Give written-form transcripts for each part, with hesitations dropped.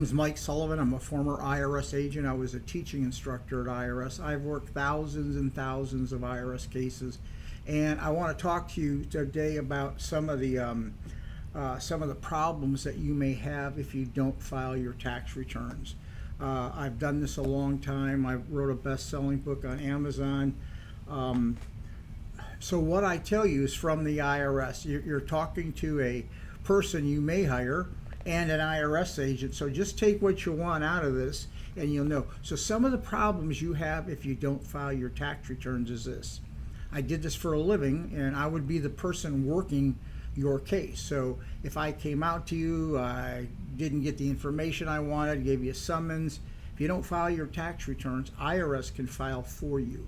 Is Mike Sullivan. I'm a former IRS agent. I was a teaching instructor at IRS. I've worked thousands and thousands of IRS cases, and I want to talk to you today about some of the problems that you may have if you don't file your tax returns. I've done this a long time. I wrote a best-selling book on Amazon. So what I tell you is from the IRS. You're talking to a person you may hire and an IRS agent. So just take what you want out of this and you'll know. So some of the problems you have if you don't file your tax returns is this. I did this for a living and I would be the person working your case. So if I came out to you, I didn't get the information I wanted, gave you a summons. If you don't file your tax returns, IRS can file for you.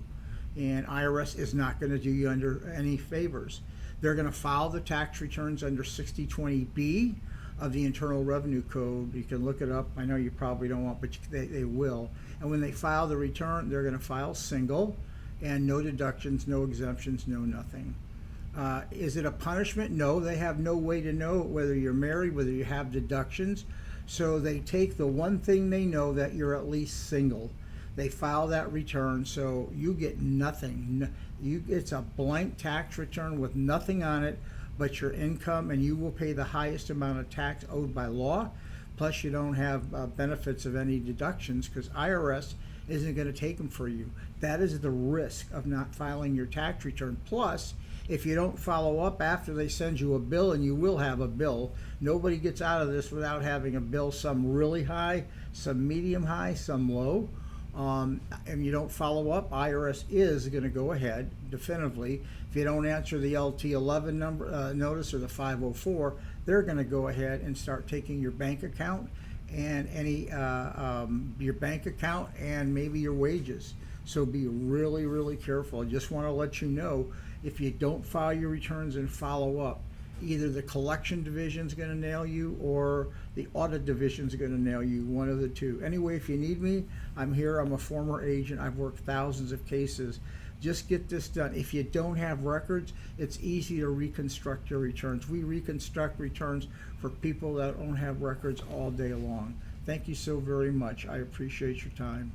And IRS is not going to do you under any favors. They're going to file the tax returns under 6020B of the Internal Revenue Code. You can look it up. I know you probably don't want, but they will. And when they file the return, they're going to file single and no deductions, no exemptions, no nothing. Is it a punishment? No, they have no way to know whether you're married, whether you have deductions. So they take the one thing they know, that you're at least single. They file that return, so you get nothing. It's a blank tax return with nothing on it but your income, and you will pay the highest amount of tax owed by law. Plus, you don't have benefits of any deductions because IRS isn't going to take them for you. That is the risk of not filing your tax return. Plus, if you don't follow up after they send you a bill, and you will have a bill, nobody gets out of this without having a bill, some really high, some medium high, some low. And you don't follow up, IRS is going to go ahead definitively. If you don't answer the LT11 number notice or the 504, they're going to go ahead and start taking your bank account and your bank account and maybe your wages. So be really, really careful. I just want to let you know, if you don't file your returns and follow up, either the collection division is going to nail you or the audit division is going to nail you, one of the two. Anyway, if you need me, I'm here. I'm a former agent. I've worked thousands of cases. Just get this done. If you don't have records, it's easy to reconstruct your returns. We reconstruct returns for people that don't have records all day long. Thank you so very much. I appreciate your time.